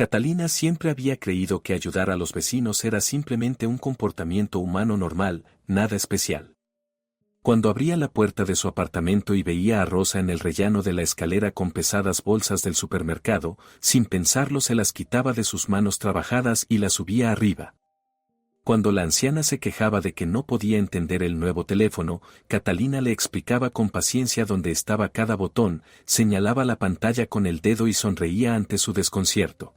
Catalina siempre había creído que ayudar a los vecinos era simplemente un comportamiento humano normal, nada especial. Cuando abría la puerta de su apartamento y veía a Rosa en el rellano de la escalera con pesadas bolsas del supermercado, sin pensarlo se las quitaba de sus manos trabajadas y las subía arriba. Cuando la anciana se quejaba de que no podía entender el nuevo teléfono, Catalina le explicaba con paciencia dónde estaba cada botón, señalaba la pantalla con el dedo y sonreía ante su desconcierto.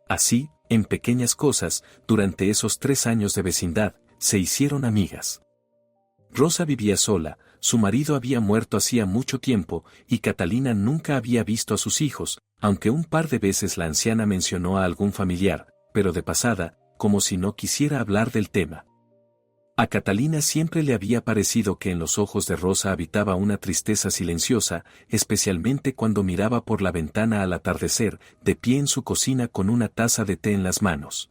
Así, en pequeñas cosas, durante esos 3 años de vecindad, se hicieron amigas. Rosa vivía sola, su marido había muerto hacía mucho tiempo, y Catalina nunca había visto a sus hijos, aunque un par de veces la anciana mencionó a algún familiar, pero de pasada, como si no quisiera hablar del tema. A Catalina siempre le había parecido que en los ojos de Rosa habitaba una tristeza silenciosa, especialmente cuando miraba por la ventana al atardecer, de pie en su cocina con una taza de té en las manos.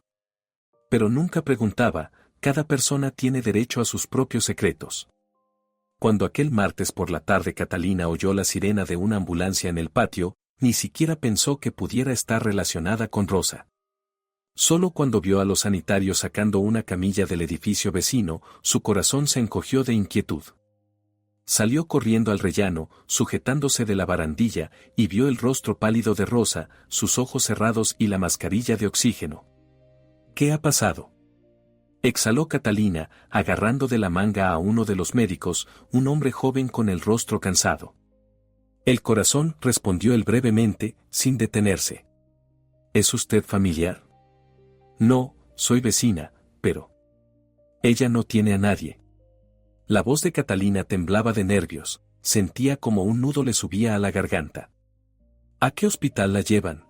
Pero nunca preguntaba, cada persona tiene derecho a sus propios secretos. Cuando aquel martes por la tarde Catalina oyó la sirena de una ambulancia en el patio, ni siquiera pensó que pudiera estar relacionada con Rosa. Solo cuando vio a los sanitarios sacando una camilla del edificio vecino, su corazón se encogió de inquietud. Salió corriendo al rellano, sujetándose de la barandilla, y vio el rostro pálido de Rosa, sus ojos cerrados y la mascarilla de oxígeno. ¿Qué ha pasado?, exhaló Catalina, agarrando de la manga a uno de los médicos, un hombre joven con el rostro cansado. El corazón, respondió él brevemente, sin detenerse. ¿Es usted familiar? No, soy vecina, pero... Ella no tiene a nadie. La voz de Catalina temblaba de nervios, sentía como un nudo le subía a la garganta. ¿A qué hospital la llevan?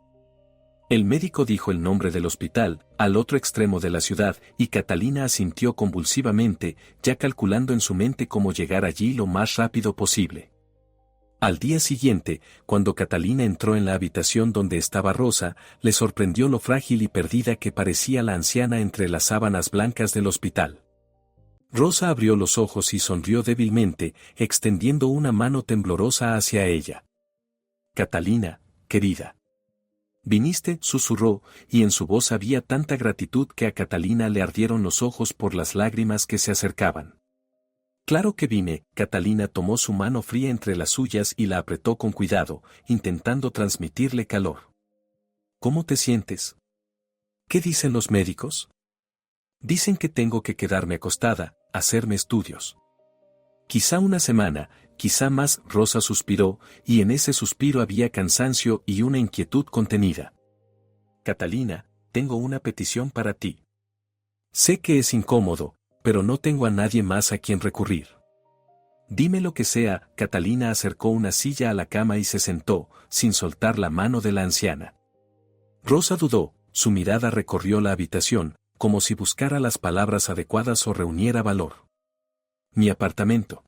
El médico dijo el nombre del hospital, al otro extremo de la ciudad, y Catalina asintió convulsivamente, ya calculando en su mente cómo llegar allí lo más rápido posible. Al día siguiente, cuando Catalina entró en la habitación donde estaba Rosa, le sorprendió lo frágil y perdida que parecía la anciana entre las sábanas blancas del hospital. Rosa abrió los ojos y sonrió débilmente, extendiendo una mano temblorosa hacia ella. «Catalina, querida». «¿Viniste?», susurró, y en su voz había tanta gratitud que a Catalina le ardieron los ojos por las lágrimas que se acercaban. «Claro que vine». Catalina tomó su mano fría entre las suyas y la apretó con cuidado, intentando transmitirle calor. «¿Cómo te sientes? ¿Qué dicen los médicos?» «Dicen que tengo que quedarme acostada, hacerme estudios. Quizá una semana, quizá más». Rosa suspiró, y en ese suspiro había cansancio y una inquietud contenida. «Catalina, tengo una petición para ti. Sé que es incómodo, pero no tengo a nadie más a quien recurrir. Dime lo que sea». Catalina acercó una silla a la cama y se sentó, sin soltar la mano de la anciana. Rosa dudó, su mirada recorrió la habitación, como si buscara las palabras adecuadas o reuniera valor. «Mi apartamento.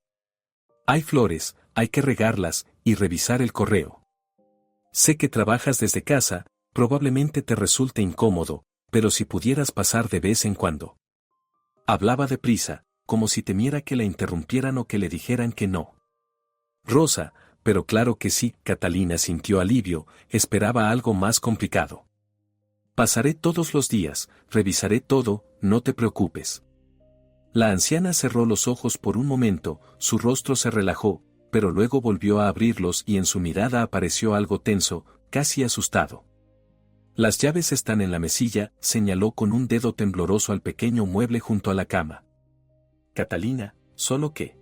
Hay flores, hay que regarlas, y revisar el correo. Sé que trabajas desde casa, probablemente te resulte incómodo, pero si pudieras pasar de vez en cuando». Hablaba deprisa, como si temiera que la interrumpieran o que le dijeran que no. «Rosa, pero claro que sí». Catalina sintió alivio, esperaba algo más complicado. «Pasaré todos los días, revisaré todo, no te preocupes». La anciana cerró los ojos por un momento, su rostro se relajó, pero luego volvió a abrirlos y en su mirada apareció algo tenso, casi asustado. «Las llaves están en la mesilla», señaló con un dedo tembloroso al pequeño mueble junto a la cama. «Catalina, ¿solo qué?»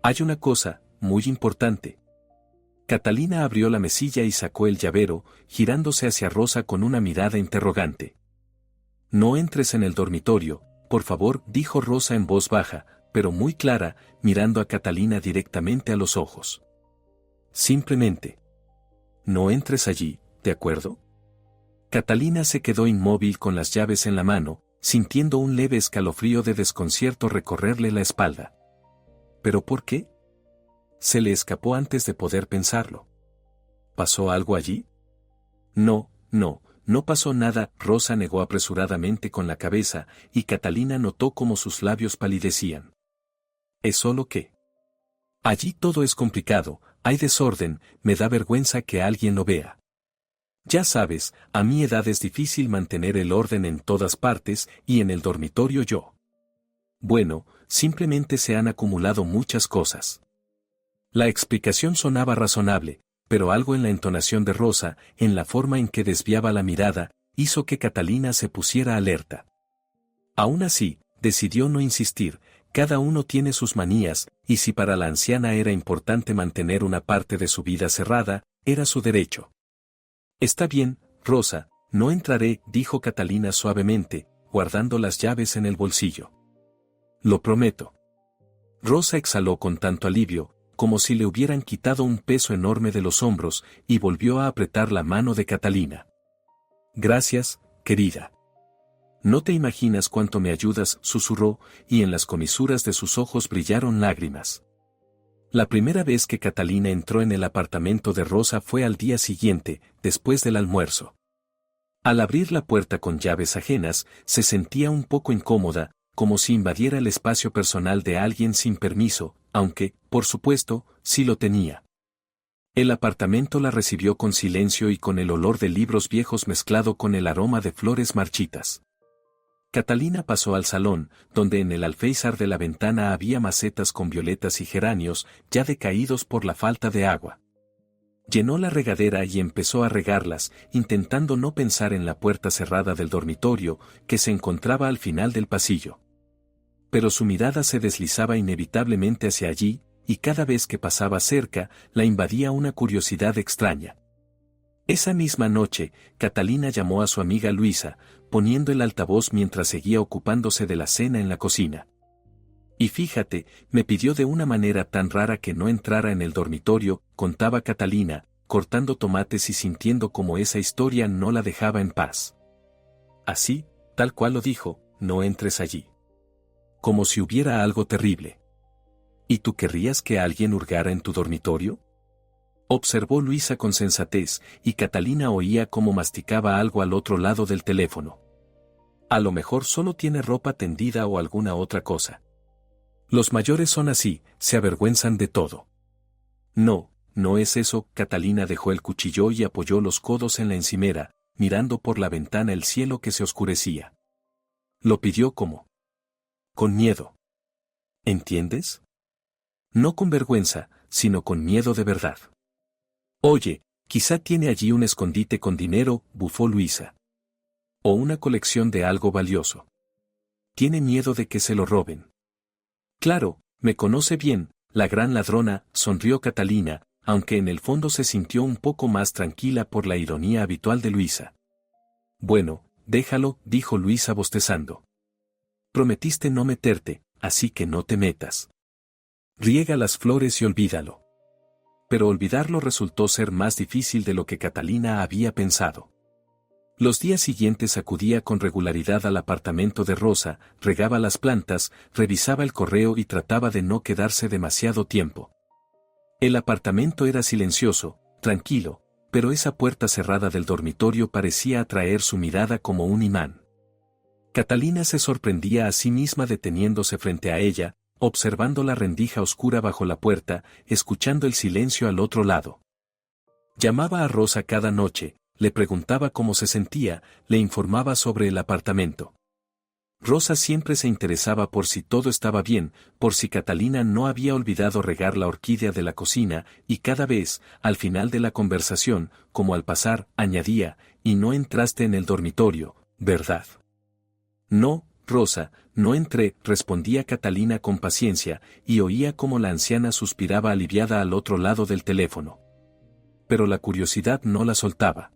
«Hay una cosa, muy importante». Catalina abrió la mesilla y sacó el llavero, girándose hacia Rosa con una mirada interrogante. «No entres en el dormitorio, por favor», dijo Rosa en voz baja, pero muy clara, mirando a Catalina directamente a los ojos. «Simplemente. No entres allí, ¿de acuerdo?». Catalina se quedó inmóvil con las llaves en la mano, sintiendo un leve escalofrío de desconcierto recorrerle la espalda. ¿Pero por qué? Se le escapó antes de poder pensarlo. ¿Pasó algo allí? No pasó nada. Rosa negó apresuradamente con la cabeza, y Catalina notó cómo sus labios palidecían. Es solo que... allí todo es complicado, hay desorden, me da vergüenza que alguien lo vea. Ya sabes, a mi edad es difícil mantener el orden en todas partes y en el dormitorio yo. Bueno, simplemente se han acumulado muchas cosas. La explicación sonaba razonable, pero algo en la entonación de Rosa, en la forma en que desviaba la mirada, hizo que Catalina se pusiera alerta. Aún así, decidió no insistir, cada uno tiene sus manías, y si para la anciana era importante mantener una parte de su vida cerrada, era su derecho. Está bien, Rosa, no entraré, dijo Catalina suavemente, guardando las llaves en el bolsillo. Lo prometo. Rosa exhaló con tanto alivio, como si le hubieran quitado un peso enorme de los hombros, y volvió a apretar la mano de Catalina. Gracias, querida. No te imaginas cuánto me ayudas, susurró, y en las comisuras de sus ojos brillaron lágrimas. La primera vez que Catalina entró en el apartamento de Rosa fue al día siguiente, después del almuerzo. Al abrir la puerta con llaves ajenas, se sentía un poco incómoda, como si invadiera el espacio personal de alguien sin permiso, aunque, por supuesto, sí lo tenía. El apartamento la recibió con silencio y con el olor de libros viejos mezclado con el aroma de flores marchitas. Catalina pasó al salón, donde en el alféizar de la ventana había macetas con violetas y geranios, ya decaídos por la falta de agua. Llenó la regadera y empezó a regarlas, intentando no pensar en la puerta cerrada del dormitorio, que se encontraba al final del pasillo. Pero su mirada se deslizaba inevitablemente hacia allí, y cada vez que pasaba cerca, la invadía una curiosidad extraña. Esa misma noche, Catalina llamó a su amiga Luisa, poniendo el altavoz mientras seguía ocupándose de la cena en la cocina. Y fíjate, me pidió de una manera tan rara que no entrara en el dormitorio, contaba Catalina, cortando tomates y sintiendo como esa historia no la dejaba en paz. Así, tal cual lo dijo, no entres allí. Como si hubiera algo terrible. ¿Y tú querrías que alguien hurgara en tu dormitorio? Observó Luisa con sensatez, y Catalina oía cómo masticaba algo al otro lado del teléfono. A lo mejor solo tiene ropa tendida o alguna otra cosa. Los mayores son así, se avergüenzan de todo. No, no es eso, Catalina dejó el cuchillo y apoyó los codos en la encimera, mirando por la ventana el cielo que se oscurecía. Lo pidió como con miedo. ¿Entiendes? No con vergüenza, sino con miedo de verdad. Oye, quizá tiene allí un escondite con dinero, bufó Luisa. O una colección de algo valioso. Tiene miedo de que se lo roben. Claro, me conoce bien, la gran ladrona, sonrió Catalina, aunque en el fondo se sintió un poco más tranquila por la ironía habitual de Luisa. Bueno, déjalo, dijo Luisa bostezando. Prometiste no meterte, así que no te metas. Riega las flores y olvídalo. Pero olvidarlo resultó ser más difícil de lo que Catalina había pensado. Los días siguientes acudía con regularidad al apartamento de Rosa, regaba las plantas, revisaba el correo y trataba de no quedarse demasiado tiempo. El apartamento era silencioso, tranquilo, pero esa puerta cerrada del dormitorio parecía atraer su mirada como un imán. Catalina se sorprendía a sí misma deteniéndose frente a ella, observando la rendija oscura bajo la puerta, escuchando el silencio al otro lado. Llamaba a Rosa cada noche, le preguntaba cómo se sentía, le informaba sobre el apartamento. Rosa siempre se interesaba por si todo estaba bien, por si Catalina no había olvidado regar la orquídea de la cocina, y cada vez, al final de la conversación, como al pasar, añadía, y no entraste en el dormitorio, ¿verdad? No, Rosa, no entré, respondía Catalina con paciencia, y oía cómo la anciana suspiraba aliviada al otro lado del teléfono. Pero la curiosidad no la soltaba.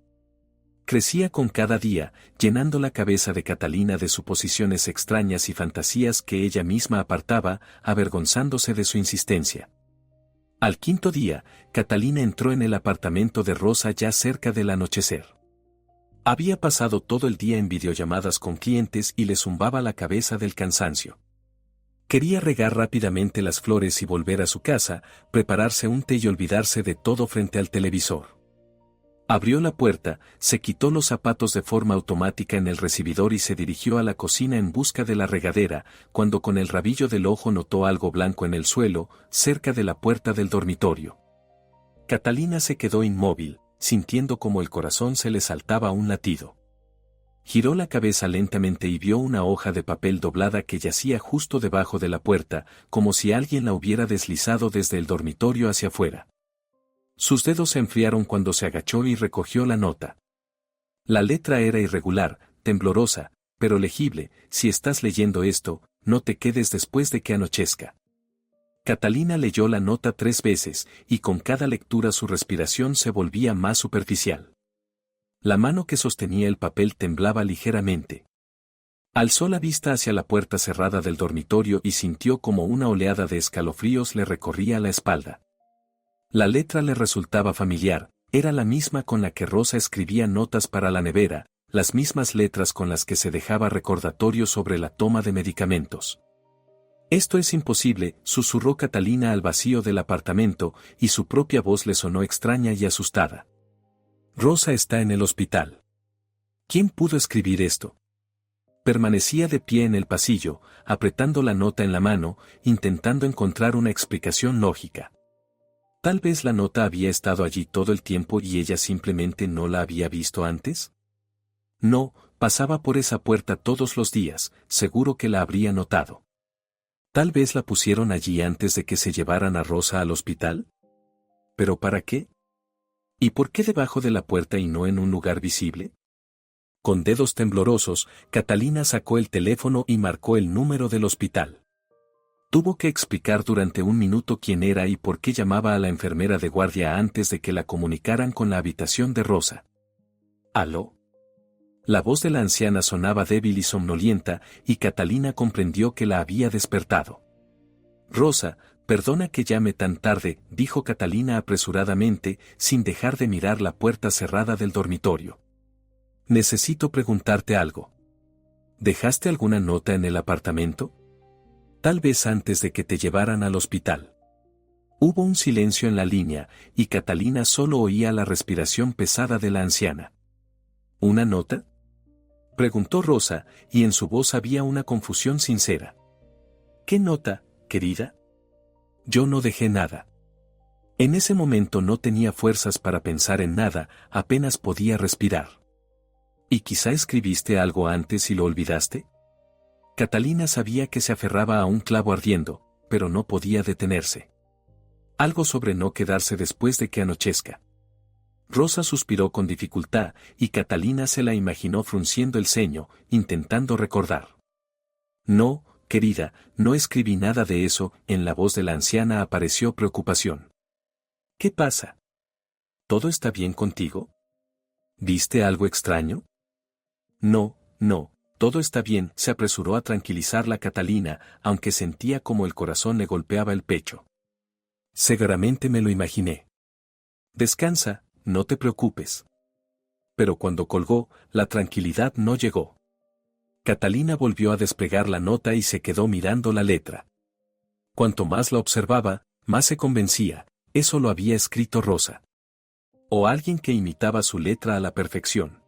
Crecía con cada día, llenando la cabeza de Catalina de suposiciones extrañas y fantasías que ella misma apartaba, avergonzándose de su insistencia. Al quinto día, Catalina entró en el apartamento de Rosa ya cerca del anochecer. Había pasado todo el día en videollamadas con clientes y le zumbaba la cabeza del cansancio. Quería regar rápidamente las flores y volver a su casa, prepararse un té y olvidarse de todo frente al televisor. Abrió la puerta, se quitó los zapatos de forma automática en el recibidor y se dirigió a la cocina en busca de la regadera, cuando con el rabillo del ojo notó algo blanco en el suelo, cerca de la puerta del dormitorio. Catalina se quedó inmóvil, sintiendo como el corazón se le saltaba un latido. Giró la cabeza lentamente y vio una hoja de papel doblada que yacía justo debajo de la puerta, como si alguien la hubiera deslizado desde el dormitorio hacia afuera. Sus dedos se enfriaron cuando se agachó y recogió la nota. La letra era irregular, temblorosa, pero legible. Si estás leyendo esto, no te quedes después de que anochezca. Catalina leyó la nota 3 veces, y con cada lectura su respiración se volvía más superficial. La mano que sostenía el papel temblaba ligeramente. Alzó la vista hacia la puerta cerrada del dormitorio y sintió como una oleada de escalofríos le recorría la espalda. La letra le resultaba familiar, era la misma con la que Rosa escribía notas para la nevera, las mismas letras con las que se dejaba recordatorios sobre la toma de medicamentos. «Esto es imposible», susurró Catalina al vacío del apartamento, y su propia voz le sonó extraña y asustada. «Rosa está en el hospital». ¿Quién pudo escribir esto? Permanecía de pie en el pasillo, apretando la nota en la mano, intentando encontrar una explicación lógica. Tal vez la nota había estado allí todo el tiempo y ella simplemente no la había visto antes. No, pasaba por esa puerta todos los días, seguro que la habría notado. Tal vez la pusieron allí antes de que se llevaran a Rosa al hospital. ¿Pero para qué? ¿Y por qué debajo de la puerta y no en un lugar visible? Con dedos temblorosos, Catalina sacó el teléfono y marcó el número del hospital. Tuvo que explicar durante un minuto quién era y por qué llamaba a la enfermera de guardia antes de que la comunicaran con la habitación de Rosa. ¿Aló? La voz de la anciana sonaba débil y somnolienta, y Catalina comprendió que la había despertado. «Rosa, perdona que llame tan tarde», dijo Catalina apresuradamente, sin dejar de mirar la puerta cerrada del dormitorio. «Necesito preguntarte algo. ¿Dejaste alguna nota en el apartamento? Tal vez antes de que te llevaran al hospital». Hubo un silencio en la línea, y Catalina solo oía la respiración pesada de la anciana. «¿Una nota?», preguntó Rosa, y en su voz había una confusión sincera. «¿Qué nota, querida?». «Yo no dejé nada». En ese momento no tenía fuerzas para pensar en nada, apenas podía respirar. «¿Y quizá escribiste algo antes y lo olvidaste?». Catalina sabía que se aferraba a un clavo ardiendo, pero no podía detenerse. Algo sobre no quedarse después de que anochezca. Rosa suspiró con dificultad, y Catalina se la imaginó frunciendo el ceño, intentando recordar. «No, querida, no escribí nada de eso», en la voz de la anciana apareció preocupación. «¿Qué pasa? ¿Todo está bien contigo? ¿Viste algo extraño?». «No, no, todo está bien», se apresuró a tranquilizarla Catalina, aunque sentía como el corazón le golpeaba el pecho. «Seguramente me lo imaginé. Descansa, no te preocupes». Pero cuando colgó, la tranquilidad no llegó. Catalina volvió a desplegar la nota y se quedó mirando la letra. Cuanto más la observaba, más se convencía, eso lo había escrito Rosa. O alguien que imitaba su letra a la perfección.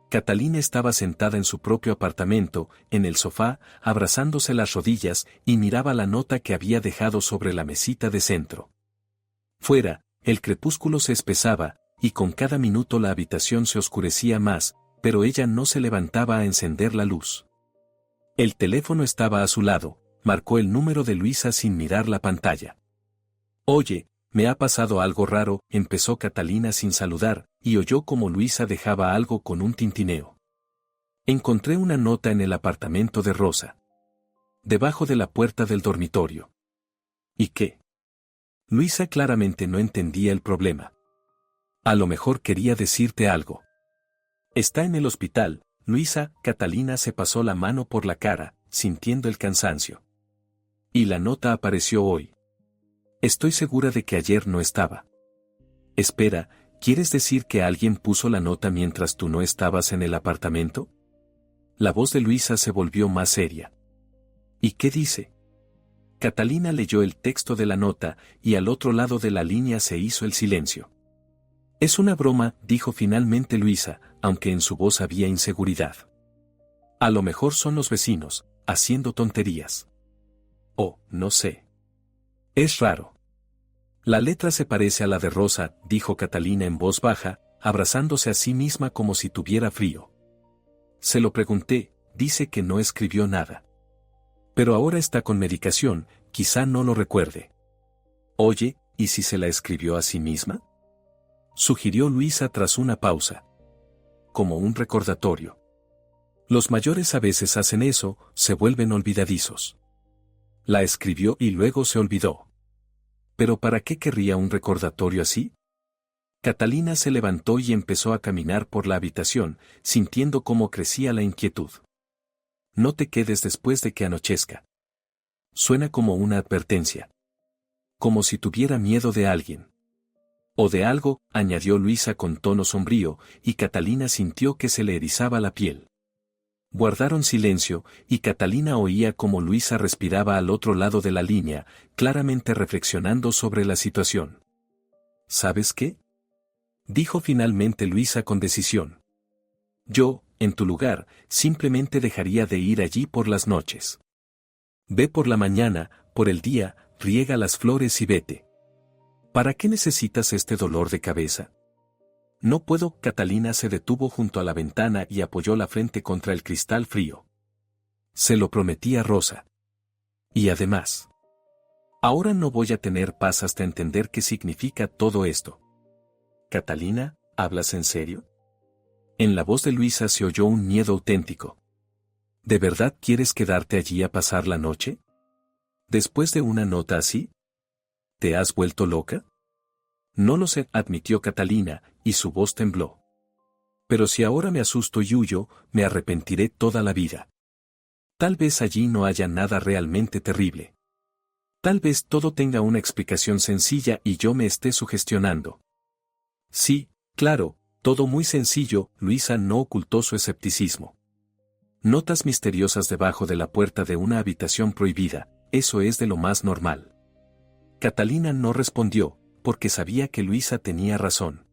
Catalina estaba sentada en su propio apartamento, en el sofá, abrazándose las rodillas, y miraba la nota que había dejado sobre la mesita de centro. Fuera, el crepúsculo se espesaba, y con cada minuto la habitación se oscurecía más, pero ella no se levantaba a encender la luz. El teléfono estaba a su lado, marcó el número de Luisa sin mirar la pantalla. «Oye, me ha pasado algo raro», empezó Catalina sin saludar, y oyó como Luisa dejaba algo con un tintineo. «Encontré una nota en el apartamento de Rosa. Debajo de la puerta del dormitorio». «¿Y qué?». Luisa claramente no entendía el problema. «A lo mejor quería decirte algo». «Está en el hospital, Luisa». Catalina se pasó la mano por la cara, sintiendo el cansancio. «Y la nota apareció hoy». «Estoy segura de que ayer no estaba». «Espera, ¿quieres decir que alguien puso la nota mientras tú no estabas en el apartamento?». La voz de Luisa se volvió más seria. «¿Y qué dice?». Catalina leyó el texto de la nota, y al otro lado de la línea se hizo el silencio. «Es una broma», dijo finalmente Luisa, aunque en su voz había inseguridad. «A lo mejor son los vecinos, haciendo tonterías. Oh, no sé. Es raro». La letra se parece a la de Rosa, dijo Catalina en voz baja, abrazándose a sí misma como si tuviera frío. Se lo pregunté, dice que no escribió nada. Pero ahora está con medicación, quizá no lo recuerde. Oye, ¿y si se la escribió a sí misma? Sugirió Luisa tras una pausa. Como un recordatorio. Los mayores a veces hacen eso, se vuelven olvidadizos. La escribió y luego se olvidó. ¿Pero para qué querría un recordatorio así? Catalina se levantó y empezó a caminar por la habitación, sintiendo cómo crecía la inquietud. No te quedes después de que anochezca. Suena como una advertencia. Como si tuviera miedo de alguien. O de algo, añadió Luisa con tono sombrío, y Catalina sintió que se le erizaba la piel. Guardaron silencio, y Catalina oía cómo Luisa respiraba al otro lado de la línea, claramente reflexionando sobre la situación. ¿Sabes qué? Dijo finalmente Luisa con decisión. Yo, en tu lugar, simplemente dejaría de ir allí por las noches. Ve por la mañana, por el día, riega las flores y vete. ¿Para qué necesitas este dolor de cabeza? No puedo. Catalina se detuvo junto a la ventana y apoyó la frente contra el cristal frío. Se lo prometí a Rosa. Y además, ahora no voy a tener paz hasta entender qué significa todo esto. Catalina, ¿hablas en serio? En la voz de Luisa se oyó un miedo auténtico. ¿De verdad quieres quedarte allí a pasar la noche? ¿Después de una nota así? ¿Te has vuelto loca? No lo sé, admitió Catalina, y su voz tembló. Pero si ahora me asusto y huyo, me arrepentiré toda la vida. Tal vez allí no haya nada realmente terrible. Tal vez todo tenga una explicación sencilla y yo me esté sugestionando. Sí, claro, todo muy sencillo. Luisa no ocultó su escepticismo. Notas misteriosas debajo de la puerta de una habitación prohibida, eso es de lo más normal. Catalina no respondió, porque sabía que Luisa tenía razón.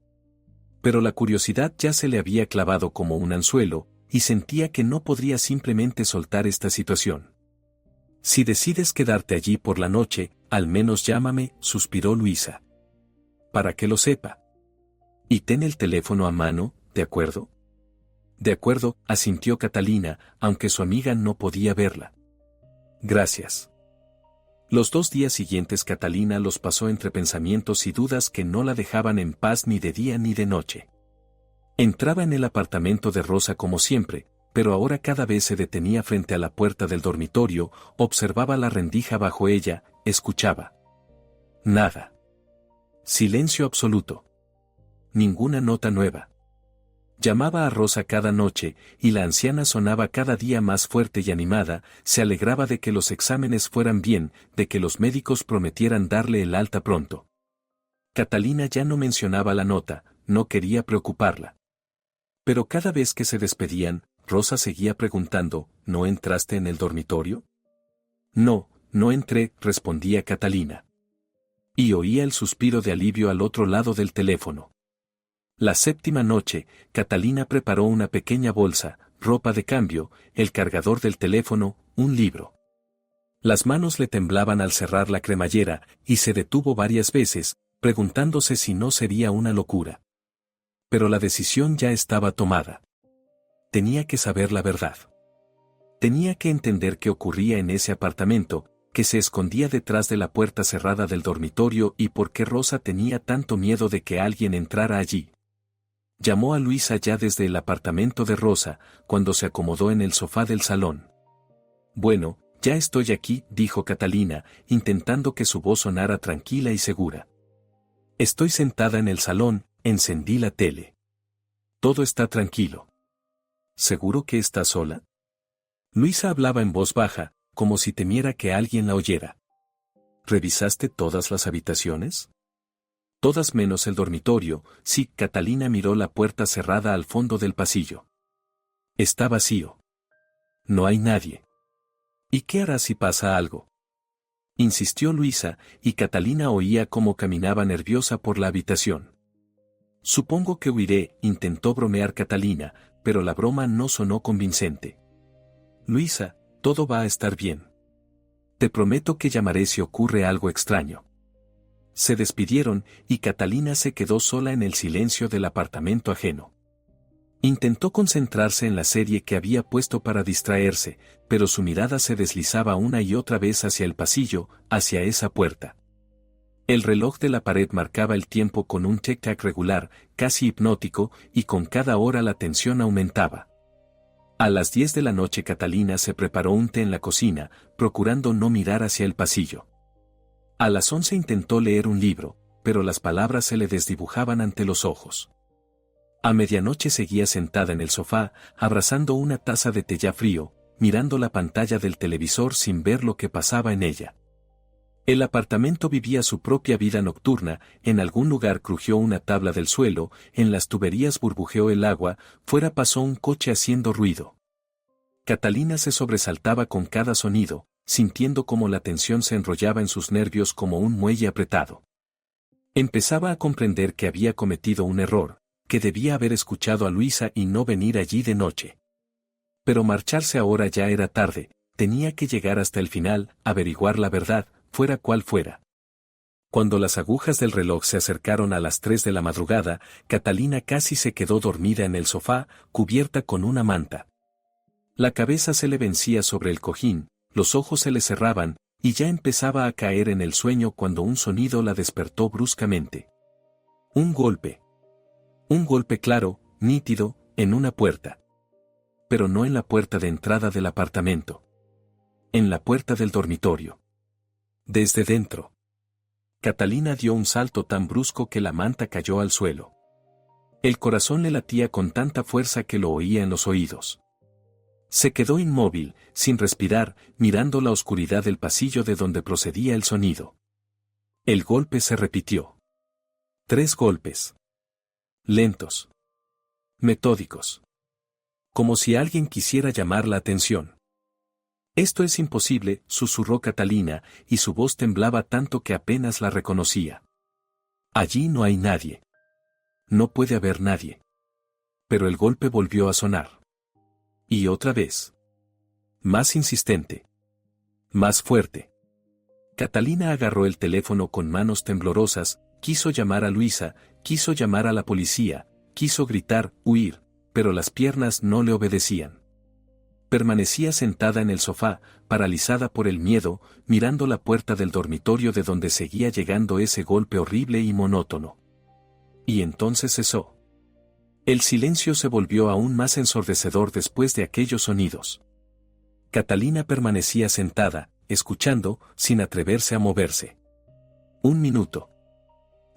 Pero la curiosidad ya se le había clavado como un anzuelo, y sentía que no podría simplemente soltar esta situación. Si decides quedarte allí por la noche, al menos llámame, suspiró Luisa. Para que lo sepa. Y ten el teléfono a mano, ¿de acuerdo? De acuerdo, asintió Catalina, aunque su amiga no podía verla. Gracias. Los 2 días siguientes Catalina los pasó entre pensamientos y dudas que no la dejaban en paz ni de día ni de noche. Entraba en el apartamento de Rosa como siempre, pero ahora cada vez se detenía frente a la puerta del dormitorio, observaba la rendija bajo ella, escuchaba. Nada. Silencio absoluto. Ninguna nota nueva. Llamaba a Rosa cada noche, y la anciana sonaba cada día más fuerte y animada, se alegraba de que los exámenes fueran bien, de que los médicos prometieran darle el alta pronto. Catalina ya no mencionaba la nota, no quería preocuparla. Pero cada vez que se despedían, Rosa seguía preguntando, ¿no entraste en el dormitorio? No, no entré, respondía Catalina. Y oía el suspiro de alivio al otro lado del teléfono. La 7ª noche, Catalina preparó una pequeña bolsa, ropa de cambio, el cargador del teléfono, un libro. Las manos le temblaban al cerrar la cremallera, y se detuvo varias veces, preguntándose si no sería una locura. Pero la decisión ya estaba tomada. Tenía que saber la verdad. Tenía que entender qué ocurría en ese apartamento, que se escondía detrás de la puerta cerrada del dormitorio y por qué Rosa tenía tanto miedo de que alguien entrara allí. Llamó a Luisa ya desde el apartamento de Rosa, cuando se acomodó en el sofá del salón. Bueno, ya estoy aquí, dijo Catalina, intentando que su voz sonara tranquila y segura. Estoy sentada en el salón, encendí la tele. Todo está tranquilo. ¿Seguro que está sola? Luisa hablaba en voz baja, como si temiera que alguien la oyera. ¿Revisaste todas las habitaciones? Todas menos el dormitorio. Sí, Catalina miró la puerta cerrada al fondo del pasillo. Está vacío. No hay nadie. ¿Y qué hará si pasa algo? Insistió Luisa, y Catalina oía cómo caminaba nerviosa por la habitación. Supongo que huiré, intentó bromear Catalina, pero la broma no sonó convincente. Luisa, todo va a estar bien. Te prometo que llamaré si ocurre algo extraño. Se despidieron y Catalina se quedó sola en el silencio del apartamento ajeno. Intentó concentrarse en la serie que había puesto para distraerse, pero su mirada se deslizaba una y otra vez hacia el pasillo, hacia esa puerta. El reloj de la pared marcaba el tiempo con un tic-tac regular, casi hipnótico, y con cada hora la tensión aumentaba. A las 10 de la noche Catalina se preparó un té en la cocina, procurando no mirar hacia el pasillo. A las 11 intentó leer un libro, pero las palabras se le desdibujaban ante los ojos. A medianoche seguía sentada en el sofá, abrazando una taza de té ya frío, mirando la pantalla del televisor sin ver lo que pasaba en ella. El apartamento vivía su propia vida nocturna, en algún lugar crujió una tabla del suelo, en las tuberías burbujeó el agua, fuera pasó un coche haciendo ruido. Catalina se sobresaltaba con cada sonido, sintiendo cómo la tensión se enrollaba en sus nervios como un muelle apretado. Empezaba a comprender que había cometido un error, que debía haber escuchado a Luisa y no venir allí de noche. Pero marcharse ahora ya era tarde, tenía que llegar hasta el final, averiguar la verdad, fuera cual fuera. Cuando las agujas del reloj se acercaron a las 3 de la madrugada, Catalina casi se quedó dormida en el sofá, cubierta con una manta. La cabeza se le vencía sobre el cojín, los ojos se le cerraban, y ya empezaba a caer en el sueño cuando un sonido la despertó bruscamente. Un golpe. Un golpe claro, nítido, en una puerta. Pero no en la puerta de entrada del apartamento. En la puerta del dormitorio. Desde dentro. Catalina dio un salto tan brusco que la manta cayó al suelo. El corazón le latía con tanta fuerza que lo oía en los oídos. Se quedó inmóvil, sin respirar, mirando la oscuridad del pasillo de donde procedía el sonido. El golpe se repitió. 3 golpes. Lentos. Metódicos. Como si alguien quisiera llamar la atención. «Esto es imposible», susurró Catalina, y su voz temblaba tanto que apenas la reconocía. «Allí no hay nadie. No puede haber nadie». Pero el golpe volvió a sonar. Y otra vez. Más insistente. Más fuerte. Catalina agarró el teléfono con manos temblorosas, quiso llamar a Luisa, quiso llamar a la policía, quiso gritar, huir, pero las piernas no le obedecían. Permanecía sentada en el sofá, paralizada por el miedo, mirando la puerta del dormitorio de donde seguía llegando ese golpe horrible y monótono. Y entonces cesó. El silencio se volvió aún más ensordecedor después de aquellos sonidos. Catalina permanecía sentada, escuchando, sin atreverse a moverse. 1 minuto.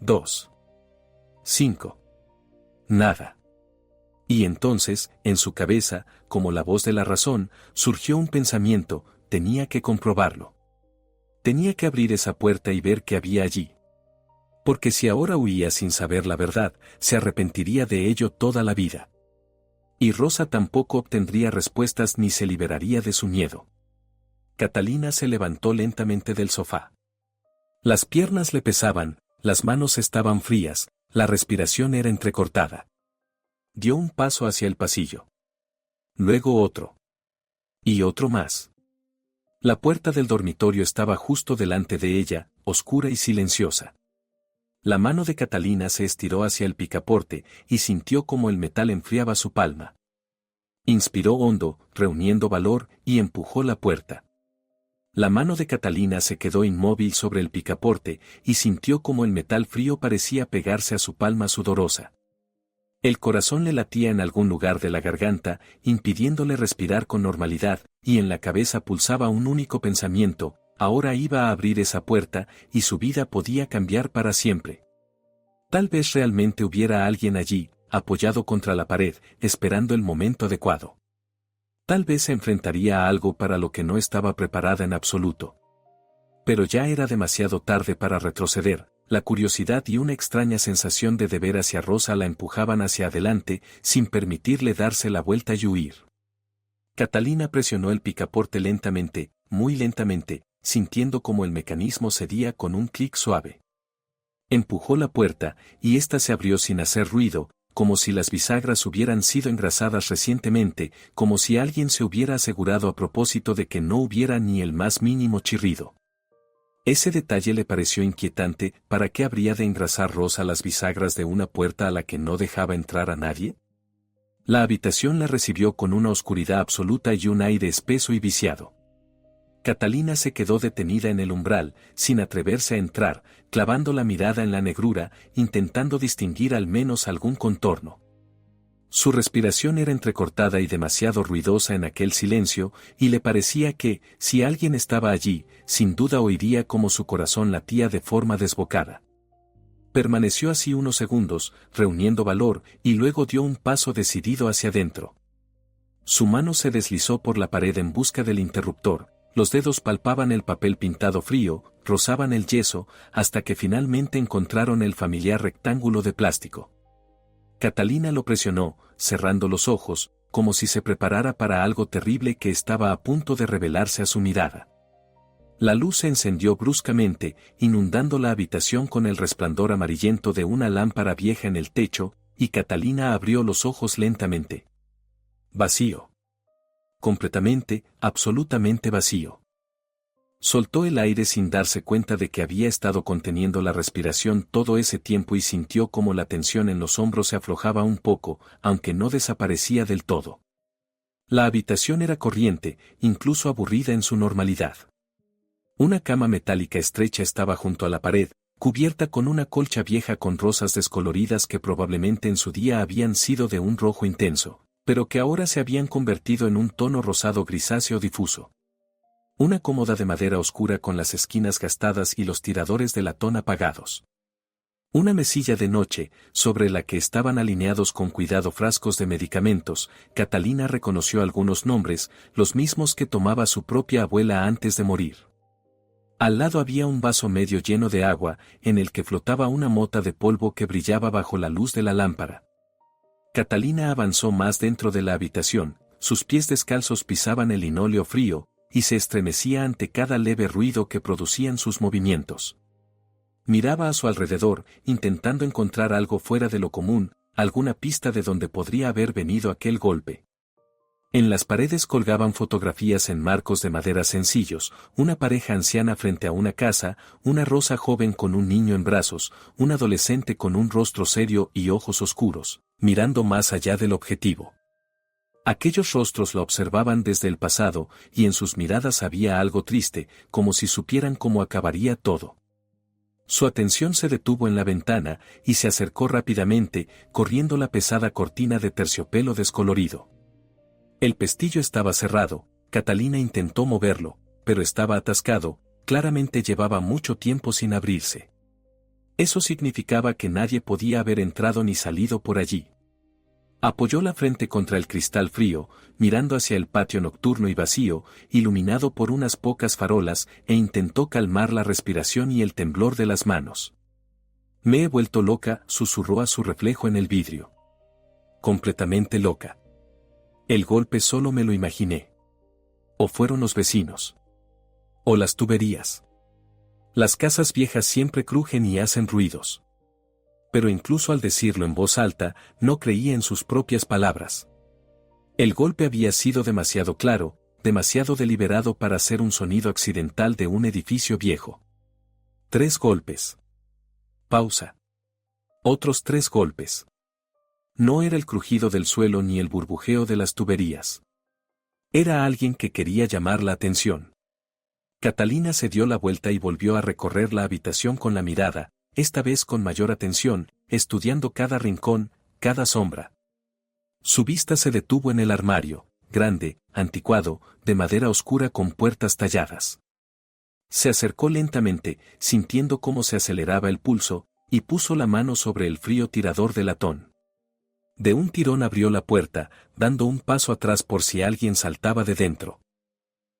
2. 5. Nada. Y entonces, en su cabeza, como la voz de la razón, surgió un pensamiento: tenía que comprobarlo. Tenía que abrir esa puerta y ver qué había allí. Porque si ahora huía sin saber la verdad, se arrepentiría de ello toda la vida. Y Rosa tampoco obtendría respuestas ni se liberaría de su miedo. Catalina se levantó lentamente del sofá. Las piernas le pesaban, las manos estaban frías, la respiración era entrecortada. Dio un paso hacia el pasillo. Luego otro. Y otro más. La puerta del dormitorio estaba justo delante de ella, oscura y silenciosa. La mano de Catalina se estiró hacia el picaporte y sintió como el metal enfriaba su palma. Inspiró hondo, reuniendo valor, y empujó la puerta. La mano de Catalina se quedó inmóvil sobre el picaporte y sintió como el metal frío parecía pegarse a su palma sudorosa. El corazón le latía en algún lugar de la garganta, impidiéndole respirar con normalidad, y en la cabeza pulsaba un único pensamiento: ahora iba a abrir esa puerta, y su vida podía cambiar para siempre. Tal vez realmente hubiera alguien allí, apoyado contra la pared, esperando el momento adecuado. Tal vez se enfrentaría a algo para lo que no estaba preparada en absoluto. Pero ya era demasiado tarde para retroceder. La curiosidad y una extraña sensación de deber hacia Rosa la empujaban hacia adelante, sin permitirle darse la vuelta y huir. Catalina presionó el picaporte lentamente, muy lentamente, sintiendo como el mecanismo cedía con un clic suave. Empujó la puerta, y ésta se abrió sin hacer ruido, como si las bisagras hubieran sido engrasadas recientemente, como si alguien se hubiera asegurado a propósito de que no hubiera ni el más mínimo chirrido. Ese detalle le pareció inquietante. ¿Para qué habría de engrasar Rosa las bisagras de una puerta a la que no dejaba entrar a nadie? La habitación la recibió con una oscuridad absoluta y un aire espeso y viciado. Catalina se quedó detenida en el umbral, sin atreverse a entrar, clavando la mirada en la negrura, intentando distinguir al menos algún contorno. Su respiración era entrecortada y demasiado ruidosa en aquel silencio, y le parecía que, si alguien estaba allí, sin duda oiría cómo su corazón latía de forma desbocada. Permaneció así unos segundos, reuniendo valor, y luego dio un paso decidido hacia adentro. Su mano se deslizó por la pared en busca del interruptor, los dedos palpaban el papel pintado frío, rozaban el yeso, hasta que finalmente encontraron el familiar rectángulo de plástico. Catalina lo presionó, cerrando los ojos, como si se preparara para algo terrible que estaba a punto de revelarse a su mirada. La luz se encendió bruscamente, inundando la habitación con el resplandor amarillento de una lámpara vieja en el techo, y Catalina abrió los ojos lentamente. Vacío. Completamente, absolutamente vacío. Soltó el aire sin darse cuenta de que había estado conteniendo la respiración todo ese tiempo y sintió como la tensión en los hombros se aflojaba un poco, aunque no desaparecía del todo. La habitación era corriente, incluso aburrida en su normalidad. Una cama metálica estrecha estaba junto a la pared, cubierta con una colcha vieja con rosas descoloridas que probablemente en su día habían sido de un rojo intenso, pero que ahora se habían convertido en un tono rosado grisáceo difuso. Una cómoda de madera oscura con las esquinas gastadas y los tiradores de latón apagados. Una mesilla de noche, sobre la que estaban alineados con cuidado frascos de medicamentos. Catalina reconoció algunos nombres, los mismos que tomaba su propia abuela antes de morir. Al lado había un vaso medio lleno de agua, en el que flotaba una mota de polvo que brillaba bajo la luz de la lámpara. Catalina avanzó más dentro de la habitación, sus pies descalzos pisaban el linóleo frío, y se estremecía ante cada leve ruido que producían sus movimientos. Miraba a su alrededor, intentando encontrar algo fuera de lo común, alguna pista de donde podría haber venido aquel golpe. En las paredes colgaban fotografías en marcos de madera sencillos, una pareja anciana frente a una casa, una rosa joven con un niño en brazos, un adolescente con un rostro serio y ojos oscuros, mirando más allá del objetivo. Aquellos rostros la observaban desde el pasado, y en sus miradas había algo triste, como si supieran cómo acabaría todo. Su atención se detuvo en la ventana, y se acercó rápidamente, corriendo la pesada cortina de terciopelo descolorido. El pestillo estaba cerrado, Catalina intentó moverlo, pero estaba atascado, claramente llevaba mucho tiempo sin abrirse. Eso significaba que nadie podía haber entrado ni salido por allí. Apoyó la frente contra el cristal frío, mirando hacia el patio nocturno y vacío, iluminado por unas pocas farolas, e intentó calmar la respiración y el temblor de las manos. «Me he vuelto loca», susurró a su reflejo en el vidrio. «Completamente loca. El golpe solo me lo imaginé. O fueron los vecinos. O las tuberías. Las casas viejas siempre crujen y hacen ruidos». Pero incluso al decirlo en voz alta, no creía en sus propias palabras. El golpe había sido demasiado claro, demasiado deliberado para ser un sonido accidental de un edificio viejo. 3 golpes. Pausa. Otros 3 golpes. No era el crujido del suelo ni el burbujeo de las tuberías. Era alguien que quería llamar la atención. Catalina se dio la vuelta y volvió a recorrer la habitación con la mirada, esta vez con mayor atención, estudiando cada rincón, cada sombra. Su vista se detuvo en el armario, grande, anticuado, de madera oscura con puertas talladas. Se acercó lentamente, sintiendo cómo se aceleraba el pulso, y puso la mano sobre el frío tirador de latón. De un tirón abrió la puerta, dando un paso atrás por si alguien saltaba de dentro.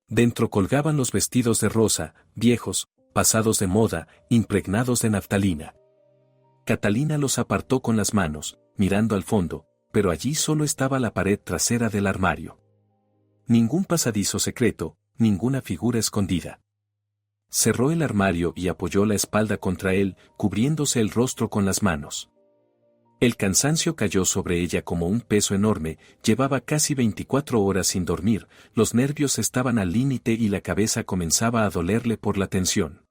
Dentro colgaban los vestidos de rosa, viejos, pasados de moda, impregnados de naftalina. Catalina los apartó con las manos, mirando al fondo, pero allí solo estaba la pared trasera del armario. Ningún pasadizo secreto, ninguna figura escondida. Cerró el armario y apoyó la espalda contra él, cubriéndose el rostro con las manos. El cansancio cayó sobre ella como un peso enorme, llevaba casi 24 horas sin dormir, los nervios estaban al límite y la cabeza comenzaba a dolerle por la tensión.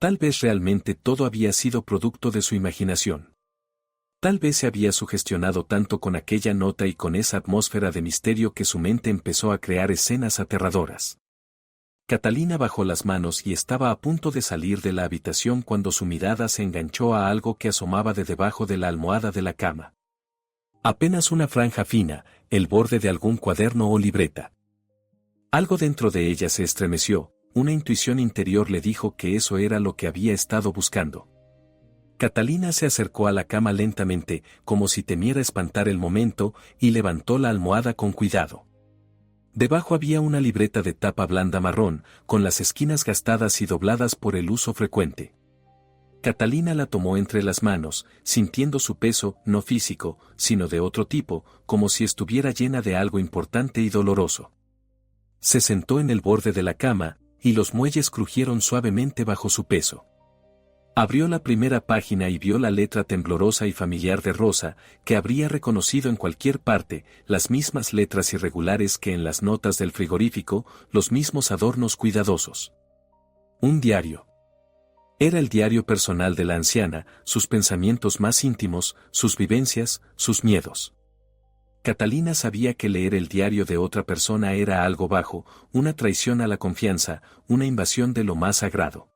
Tal vez realmente todo había sido producto de su imaginación. Tal vez se había sugestionado tanto con aquella nota y con esa atmósfera de misterio que su mente empezó a crear escenas aterradoras. Catalina bajó las manos y estaba a punto de salir de la habitación cuando su mirada se enganchó a algo que asomaba de debajo de la almohada de la cama. Apenas una franja fina, el borde de algún cuaderno o libreta. Algo dentro de ella se estremeció, una intuición interior le dijo que eso era lo que había estado buscando. Catalina se acercó a la cama lentamente, como si temiera espantar el momento, y levantó la almohada con cuidado. Debajo había una libreta de tapa blanda marrón, con las esquinas gastadas y dobladas por el uso frecuente. Catalina la tomó entre las manos, sintiendo su peso, no físico, sino de otro tipo, como si estuviera llena de algo importante y doloroso. Se sentó en el borde de la cama, y los muelles crujieron suavemente bajo su peso. Abrió la primera página y vio la letra temblorosa y familiar de Rosa, que habría reconocido en cualquier parte, las mismas letras irregulares que en las notas del frigorífico, los mismos adornos cuidadosos. Un diario. Era el diario personal de la anciana, sus pensamientos más íntimos, sus vivencias, sus miedos. Catalina sabía que leer el diario de otra persona era algo bajo, una traición a la confianza, una invasión de lo más sagrado.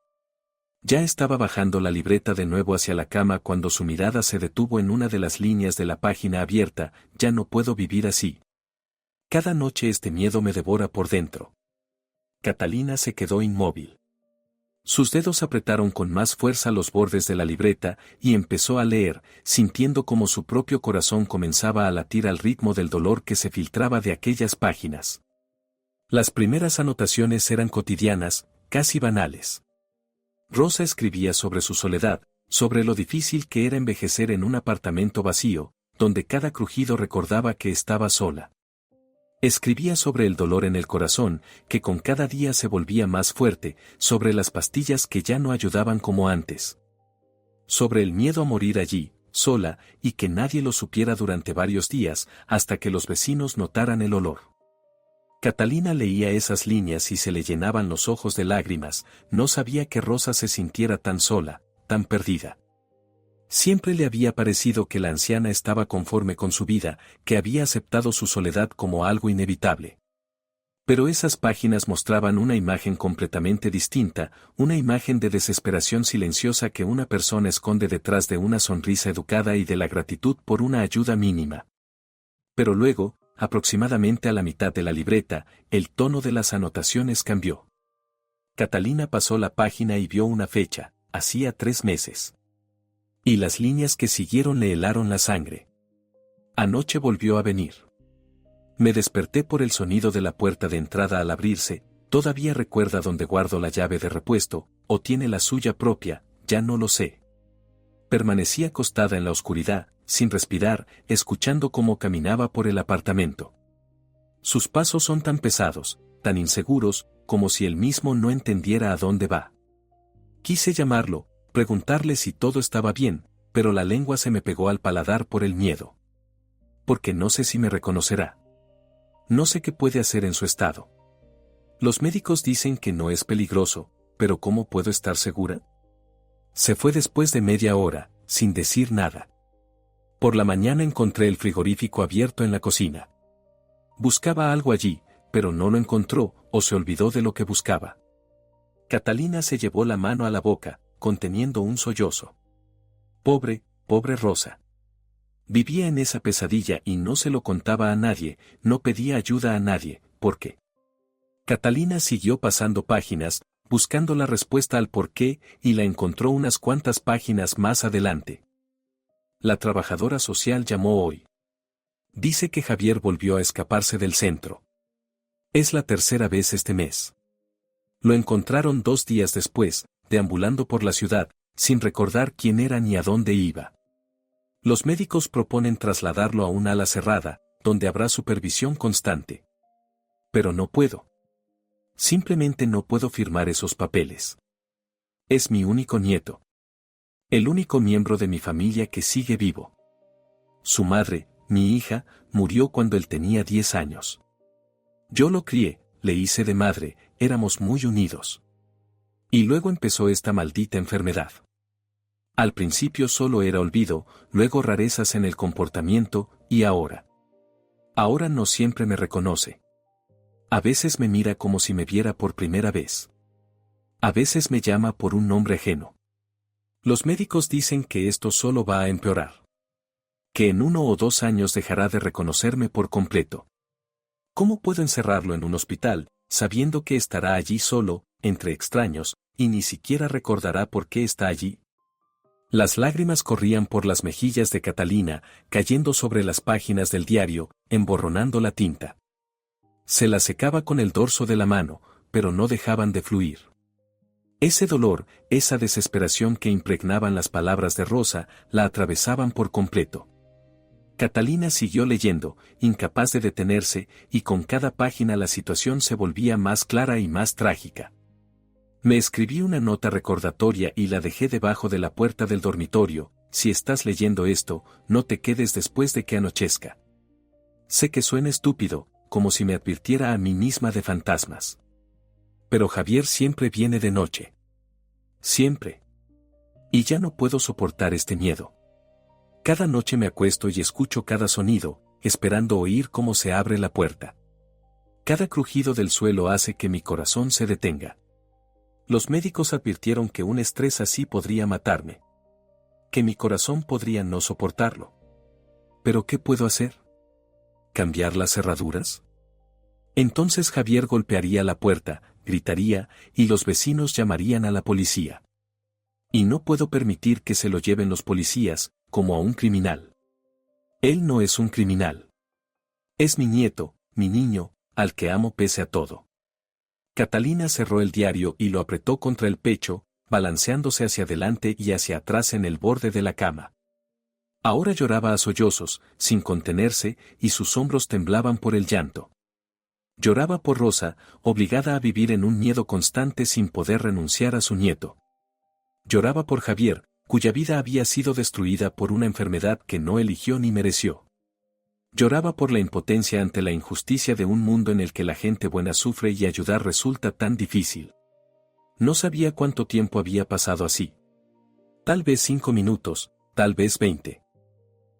Ya estaba bajando la libreta de nuevo hacia la cama cuando su mirada se detuvo en una de las líneas de la página abierta. Ya no puedo vivir así. Cada noche este miedo me devora por dentro. Catalina se quedó inmóvil. Sus dedos apretaron con más fuerza los bordes de la libreta y empezó a leer, sintiendo como su propio corazón comenzaba a latir al ritmo del dolor que se filtraba de aquellas páginas. Las primeras anotaciones eran cotidianas, casi banales. Rosa escribía sobre su soledad, sobre lo difícil que era envejecer en un apartamento vacío, donde cada crujido recordaba que estaba sola. Escribía sobre el dolor en el corazón, que con cada día se volvía más fuerte, sobre las pastillas que ya no ayudaban como antes. Sobre el miedo a morir allí, sola, y que nadie lo supiera durante varios días, hasta que los vecinos notaran el olor. Catalina leía esas líneas y se le llenaban los ojos de lágrimas, no sabía que Rosa se sintiera tan sola, tan perdida. Siempre le había parecido que la anciana estaba conforme con su vida, que había aceptado su soledad como algo inevitable. Pero esas páginas mostraban una imagen completamente distinta, una imagen de desesperación silenciosa que una persona esconde detrás de una sonrisa educada y de la gratitud por una ayuda mínima. Pero luego, aproximadamente a la mitad de la libreta, el tono de las anotaciones cambió. Catalina pasó la página y vio una fecha, hacía 3 meses. Y las líneas que siguieron le helaron la sangre. Anoche volvió a venir. Me desperté por el sonido de la puerta de entrada al abrirse, todavía recuerda dónde guardo la llave de repuesto, o tiene la suya propia, ya no lo sé. Permanecí acostada en la oscuridad, sin respirar, escuchando cómo caminaba por el apartamento. Sus pasos son tan pesados, tan inseguros, como si él mismo no entendiera a dónde va. Quise llamarlo, preguntarle si todo estaba bien, pero la lengua se me pegó al paladar por el miedo. Porque no sé si me reconocerá. No sé qué puede hacer en su estado. Los médicos dicen que no es peligroso, pero ¿cómo puedo estar segura? Se fue después de media hora, sin decir nada. Por la mañana encontré el frigorífico abierto en la cocina. Buscaba algo allí, pero no lo encontró, o se olvidó de lo que buscaba. Catalina se llevó la mano a la boca, conteniendo un sollozo. Pobre Rosa. Vivía en esa pesadilla y no se lo contaba a nadie, no pedía ayuda a nadie, ¿por qué? Catalina siguió pasando páginas, buscando la respuesta al por qué, y la encontró unas cuantas páginas más adelante. La trabajadora social llamó hoy. Dice que Javier volvió a escaparse del centro. Es la 3ª vez este mes. Lo encontraron 2 días después, deambulando por la ciudad, sin recordar quién era ni a dónde iba. Los médicos proponen trasladarlo a un ala cerrada, donde habrá supervisión constante. Pero no puedo. Simplemente no puedo firmar esos papeles. Es mi único nieto. El único miembro de mi familia que sigue vivo. Su madre, mi hija, murió cuando él tenía 10 años. Yo lo crié, le hice de madre, éramos muy unidos. Y luego empezó esta maldita enfermedad. Al principio solo era olvido, luego rarezas en el comportamiento, y ahora. Ahora no siempre me reconoce. A veces me mira como si me viera por primera vez. A veces me llama por un nombre ajeno. Los médicos dicen que esto solo va a empeorar. Que en 1 o 2 años dejará de reconocerme por completo. ¿Cómo puedo encerrarlo en un hospital, sabiendo que estará allí solo, entre extraños, y ni siquiera recordará por qué está allí? Las lágrimas corrían por las mejillas de Catalina, cayendo sobre las páginas del diario, emborronando la tinta. Se las secaba con el dorso de la mano, pero no dejaban de fluir. Ese dolor, esa desesperación que impregnaban las palabras de Rosa, la atravesaban por completo. Catalina siguió leyendo, incapaz de detenerse, y con cada página la situación se volvía más clara y más trágica. Me escribí una nota recordatoria y la dejé debajo de la puerta del dormitorio: si estás leyendo esto, no te quedes después de que anochezca. Sé que suena estúpido, como si me advirtiera a mí misma de fantasmas. Pero Javier siempre viene de noche. Siempre. Y ya no puedo soportar este miedo. Cada noche me acuesto y escucho cada sonido, esperando oír cómo se abre la puerta. Cada crujido del suelo hace que mi corazón se detenga. Los médicos advirtieron que un estrés así podría matarme. Que mi corazón podría no soportarlo. ¿Pero qué puedo hacer? ¿Cambiar las cerraduras? Entonces Javier golpearía la puerta, gritaría, y los vecinos llamarían a la policía. Y no puedo permitir que se lo lleven los policías, como a un criminal. Él no es un criminal. Es mi nieto, mi niño, al que amo pese a todo. Catalina cerró el diario y lo apretó contra el pecho, balanceándose hacia adelante y hacia atrás en el borde de la cama. Ahora lloraba a sollozos, sin contenerse, y sus hombros temblaban por el llanto. Lloraba por Rosa, obligada a vivir en un miedo constante sin poder renunciar a su nieto. Lloraba por Javier, cuya vida había sido destruida por una enfermedad que no eligió ni mereció. Lloraba por la impotencia ante la injusticia de un mundo en el que la gente buena sufre y ayudar resulta tan difícil. No sabía cuánto tiempo había pasado así. Tal vez 5 minutos, tal vez 20.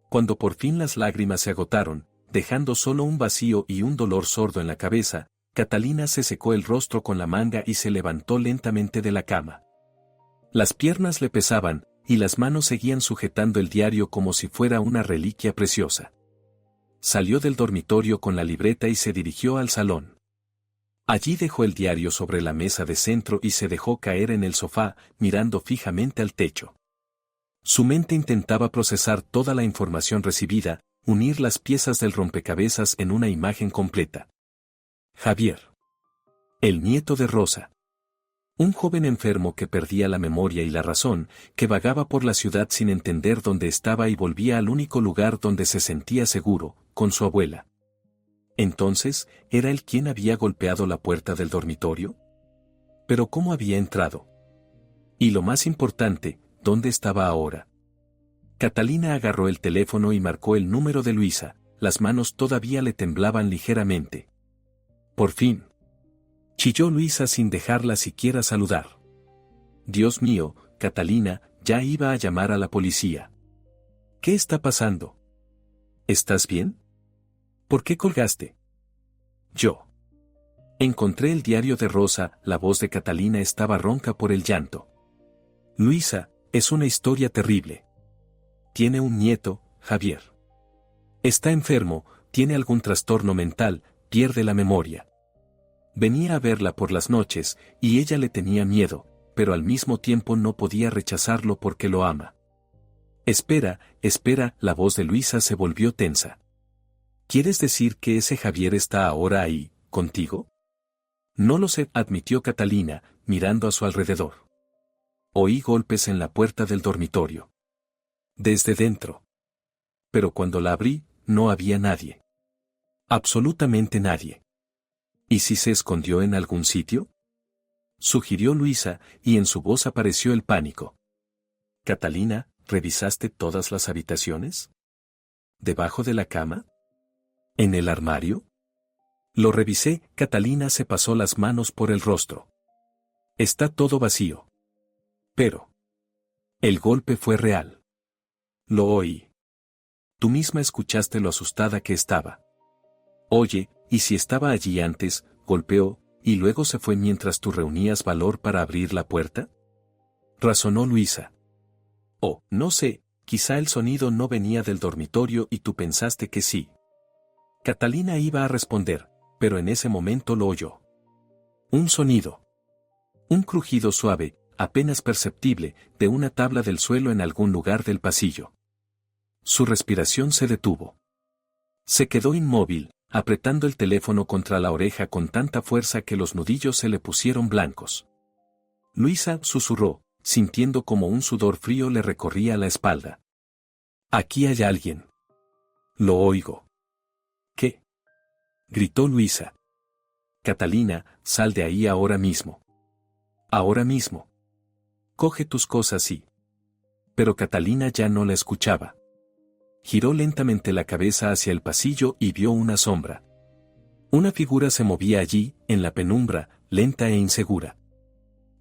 Cuando por fin las lágrimas se agotaron, dejando solo un vacío y un dolor sordo en la cabeza, Catalina se secó el rostro con la manga y se levantó lentamente de la cama. Las piernas le pesaban, y las manos seguían sujetando el diario como si fuera una reliquia preciosa. Salió del dormitorio con la libreta y se dirigió al salón. Allí dejó el diario sobre la mesa de centro y se dejó caer en el sofá, mirando fijamente al techo. Su mente intentaba procesar toda la información recibida, unir las piezas del rompecabezas en una imagen completa. Javier. El nieto de Rosa. Un joven enfermo que perdía la memoria y la razón, que vagaba por la ciudad sin entender dónde estaba y volvía al único lugar donde se sentía seguro, con su abuela. Entonces, ¿era él quien había golpeado la puerta del dormitorio? ¿Pero cómo había entrado? Y lo más importante, ¿dónde estaba ahora? Catalina agarró el teléfono y marcó el número de Luisa, las manos todavía le temblaban ligeramente. Por fin. Chilló Luisa sin dejarla siquiera saludar. Dios mío, Catalina, ya iba a llamar a la policía. ¿Qué está pasando? ¿Estás bien? ¿Por qué colgaste? Yo. Encontré el diario de Rosa, la voz de Catalina estaba ronca por el llanto. Luisa, es una historia terrible. Tiene un nieto, Javier. Está enfermo, tiene algún trastorno mental, pierde la memoria. Venía a verla por las noches, y ella le tenía miedo, pero al mismo tiempo no podía rechazarlo porque lo ama. Espera, espera, la voz de Luisa se volvió tensa. ¿Quieres decir que ese Javier está ahora ahí, contigo? No lo sé, admitió Catalina, mirando a su alrededor. Oí golpes en la puerta del dormitorio. Desde dentro. Pero cuando la abrí, no había nadie. Absolutamente nadie. ¿Y si se escondió en algún sitio? Sugirió Luisa, y en su voz apareció el pánico. Catalina, ¿revisaste todas las habitaciones? ¿Debajo de la cama? ¿En el armario? Lo revisé, Catalina se pasó las manos por el rostro. Está todo vacío. Pero el golpe fue real. Lo oí. Tú misma escuchaste lo asustada que estaba. Oye, ¿y si estaba allí antes, golpeó, y luego se fue mientras tú reunías valor para abrir la puerta? Razonó Luisa. Oh, no sé, quizá el sonido no venía del dormitorio y tú pensaste que sí. Catalina iba a responder, pero en ese momento lo oyó. Un sonido. Un crujido suave, apenas perceptible, de una tabla del suelo en algún lugar del pasillo. Su respiración se detuvo. Se quedó inmóvil, apretando el teléfono contra la oreja con tanta fuerza que los nudillos se le pusieron blancos. Luisa susurró, sintiendo como un sudor frío le recorría la espalda. Aquí hay alguien. Lo oigo. ¿Qué? Gritó Luisa. Catalina, sal de ahí ahora mismo. Ahora mismo. Coge tus cosas y... Pero Catalina ya no la escuchaba. Giró lentamente la cabeza hacia el pasillo y vio una sombra. Una figura se movía allí, en la penumbra, lenta e insegura.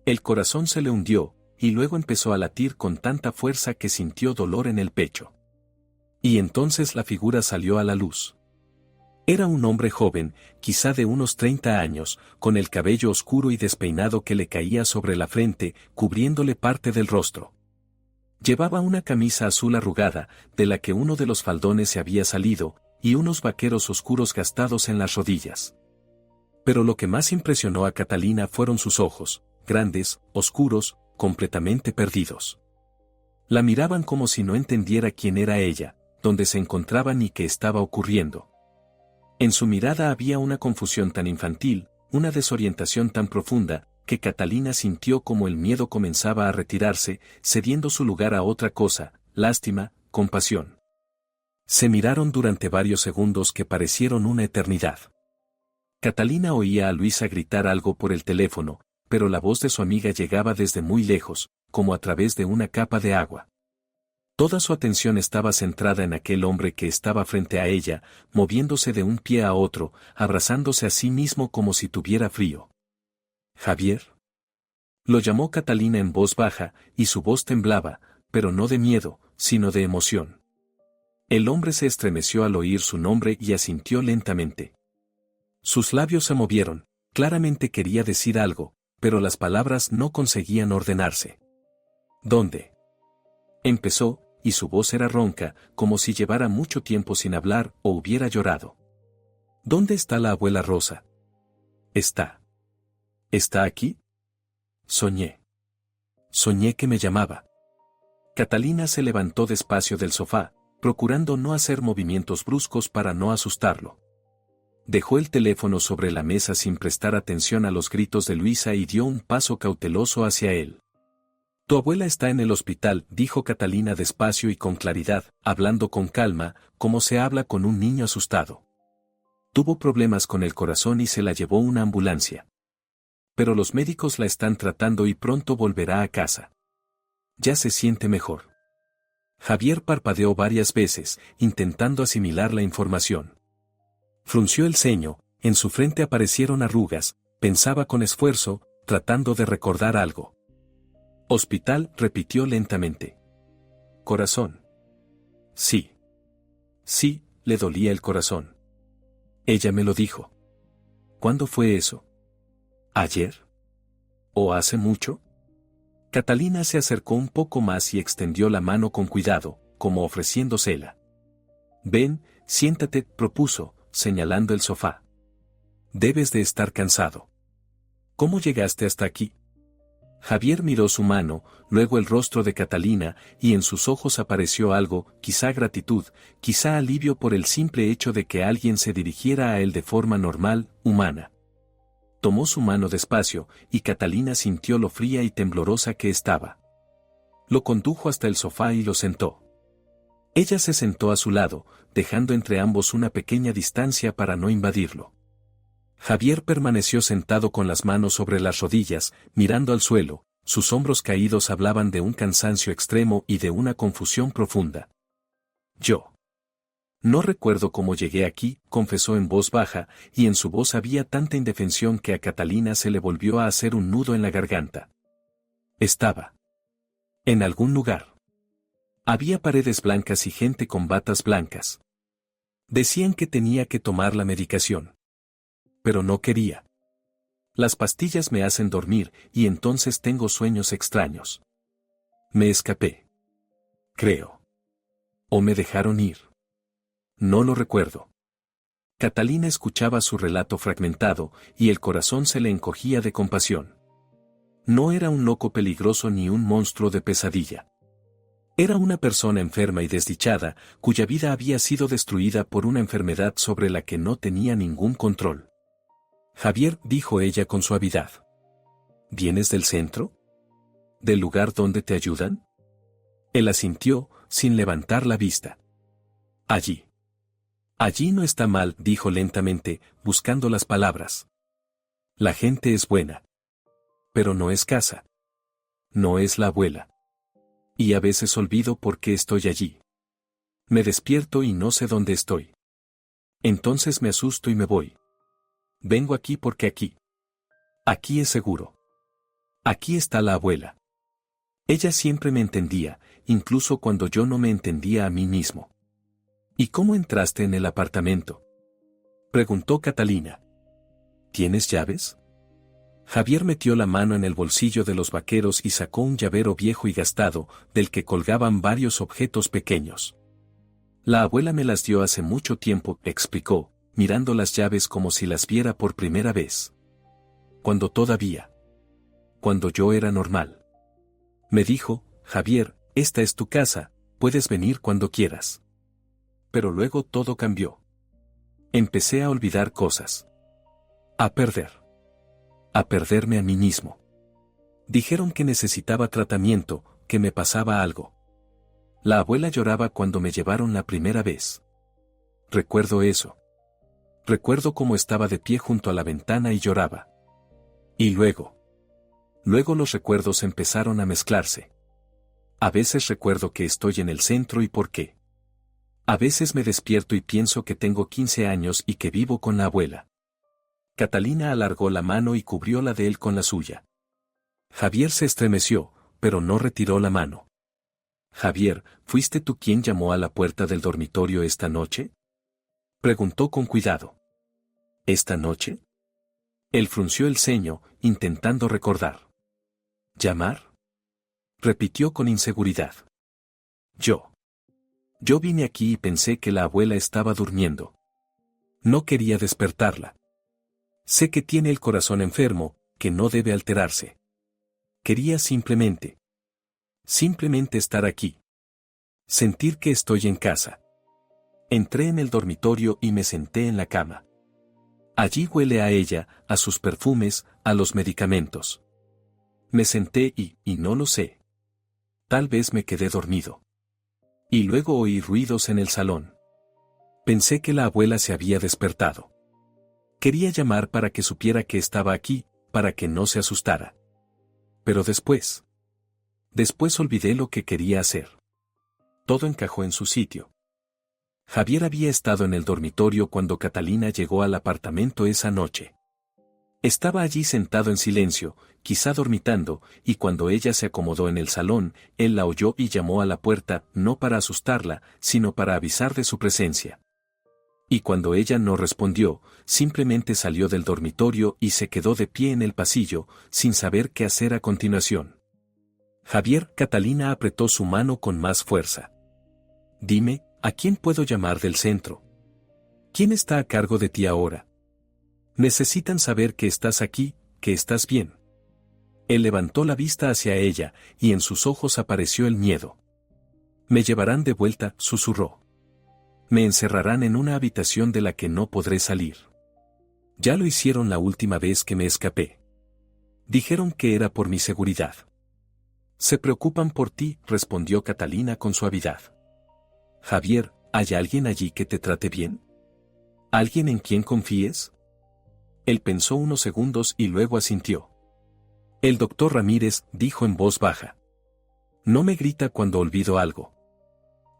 El corazón se le hundió, y luego empezó a latir con tanta fuerza que sintió dolor en el pecho. Y entonces la figura salió a la luz. Era un hombre joven, quizá de unos 30 años, con el cabello oscuro y despeinado que le caía sobre la frente, cubriéndole parte del rostro. Llevaba una camisa azul arrugada, de la que uno de los faldones se había salido, y unos vaqueros oscuros gastados en las rodillas. Pero lo que más impresionó a Catalina fueron sus ojos, grandes, oscuros, completamente perdidos. La miraban como si no entendiera quién era ella, dónde se encontraba ni qué estaba ocurriendo. En su mirada había una confusión tan infantil, una desorientación tan profunda, que Catalina sintió como el miedo comenzaba a retirarse, cediendo su lugar a otra cosa, lástima, compasión. Se miraron durante varios segundos que parecieron una eternidad. Catalina oía a Luisa gritar algo por el teléfono, pero la voz de su amiga llegaba desde muy lejos, como a través de una capa de agua. Toda su atención estaba centrada en aquel hombre que estaba frente a ella, moviéndose de un pie a otro, abrazándose a sí mismo como si tuviera frío. ¿Javier? Lo llamó Catalina en voz baja, y su voz temblaba, pero no de miedo, sino de emoción. El hombre se estremeció al oír su nombre y asintió lentamente. Sus labios se movieron, claramente quería decir algo, pero las palabras no conseguían ordenarse. ¿Dónde? Empezó, y su voz era ronca, como si llevara mucho tiempo sin hablar o hubiera llorado. ¿Dónde está la abuela Rosa? ¿Está aquí? Soñé. Soñé que me llamaba. Catalina se levantó despacio del sofá, procurando no hacer movimientos bruscos para no asustarlo. Dejó el teléfono sobre la mesa sin prestar atención a los gritos de Luisa y dio un paso cauteloso hacia él. Tu abuela está en el hospital, dijo Catalina despacio y con claridad, hablando con calma, como se habla con un niño asustado. Tuvo problemas con el corazón y se la llevó una ambulancia. Pero los médicos la están tratando y pronto volverá a casa. Ya se siente mejor. Javier parpadeó varias veces, intentando asimilar la información. Frunció el ceño, en su frente aparecieron arrugas, pensaba con esfuerzo, tratando de recordar algo. Hospital, repitió lentamente. Corazón. Sí. Sí, le dolía el corazón. Ella me lo dijo. ¿Cuándo fue eso? ¿Ayer? ¿O hace mucho? Catalina se acercó un poco más y extendió la mano con cuidado, como ofreciéndosela. Ven, siéntate, propuso, señalando el sofá. Debes de estar cansado. ¿Cómo llegaste hasta aquí? Javier miró su mano, luego el rostro de Catalina, y en sus ojos apareció algo, quizá gratitud, quizá alivio por el simple hecho de que alguien se dirigiera a él de forma normal, humana. Tomó su mano despacio, y Catalina sintió lo fría y temblorosa que estaba. Lo condujo hasta el sofá y lo sentó. Ella se sentó a su lado, dejando entre ambos una pequeña distancia para no invadirlo. Javier permaneció sentado con las manos sobre las rodillas, mirando al suelo, sus hombros caídos hablaban de un cansancio extremo y de una confusión profunda. Yo No recuerdo cómo llegué aquí, confesó en voz baja, y en su voz había tanta indefensión que a Catalina se le volvió a hacer un nudo en la garganta. Estaba en algún lugar. Había paredes blancas y gente con batas blancas. Decían que tenía que tomar la medicación. Pero no quería. Las pastillas me hacen dormir y entonces tengo sueños extraños. Me escapé. Creo. O me dejaron ir. No lo recuerdo. Catalina escuchaba su relato fragmentado y el corazón se le encogía de compasión. No era un loco peligroso ni un monstruo de pesadilla. Era una persona enferma y desdichada, cuya vida había sido destruida por una enfermedad sobre la que no tenía ningún control. Javier, dijo ella con suavidad. ¿Vienes del centro? ¿Del lugar donde te ayudan? Él asintió, sin levantar la vista. Allí. Allí no está mal, dijo lentamente, buscando las palabras. La gente es buena. Pero no es casa. No es la abuela. Y a veces olvido por qué estoy allí. Me despierto y no sé dónde estoy. Entonces me asusto y me voy. Vengo aquí porque aquí. Aquí es seguro. Aquí está la abuela. Ella siempre me entendía, incluso cuando yo no me entendía a mí mismo. ¿Y cómo entraste en el apartamento?, preguntó Catalina. ¿Tienes llaves? Javier metió la mano en el bolsillo de los vaqueros y sacó un llavero viejo y gastado, del que colgaban varios objetos pequeños. La abuela me las dio hace mucho tiempo, explicó, mirando las llaves como si las viera por primera vez. Cuando yo era normal. Me dijo, Javier, esta es tu casa, puedes venir cuando quieras. Pero luego todo cambió. Empecé a olvidar cosas. A perderme a mí mismo. Dijeron que necesitaba tratamiento, que me pasaba algo. La abuela lloraba cuando me llevaron la primera vez. Recuerdo eso. Recuerdo cómo estaba de pie junto a la ventana y lloraba. Y luego los recuerdos empezaron a mezclarse. A veces recuerdo que estoy en el centro y por qué. A veces me despierto y pienso que tengo 15 años y que vivo con la abuela. Catalina alargó la mano y cubrió la de él con la suya. Javier se estremeció, pero no retiró la mano. Javier, ¿fuiste tú quien llamó a la puerta del dormitorio esta noche?, preguntó con cuidado. ¿Esta noche? Él frunció el ceño, intentando recordar. ¿Llamar?, repitió con inseguridad. Yo vine aquí y pensé que la abuela estaba durmiendo. No quería despertarla. Sé que tiene el corazón enfermo, que no debe alterarse. Quería simplemente estar aquí. Sentir que estoy en casa. Entré en el dormitorio y me senté en la cama. Allí huele a ella, a sus perfumes, a los medicamentos. Me senté y no lo sé. Tal vez me quedé dormido. Y luego oí ruidos en el salón. Pensé que la abuela se había despertado. Quería llamar para que supiera que estaba aquí, para que no se asustara. Pero después olvidé lo que quería hacer. Todo encajó en su sitio. Javier había estado en el dormitorio cuando Catalina llegó al apartamento esa noche. Estaba allí sentado en silencio, quizá dormitando, y cuando ella se acomodó en el salón, él la oyó y llamó a la puerta, no para asustarla, sino para avisar de su presencia. Y cuando ella no respondió, simplemente salió del dormitorio y se quedó de pie en el pasillo, sin saber qué hacer a continuación. Javier, Catalina apretó su mano con más fuerza. Dime, ¿a quién puedo llamar del centro? ¿Quién está a cargo de ti ahora? Necesitan saber que estás aquí, que estás bien. Él levantó la vista hacia ella, y en sus ojos apareció el miedo. Me llevarán de vuelta, susurró. Me encerrarán en una habitación de la que no podré salir. Ya lo hicieron la última vez que me escapé. Dijeron que era por mi seguridad. Se preocupan por ti, respondió Catalina con suavidad. Javier, ¿hay alguien allí que te trate bien? ¿Alguien en quien confíes? Él pensó unos segundos y luego asintió. El doctor Ramírez, dijo en voz baja. No me grita cuando olvido algo.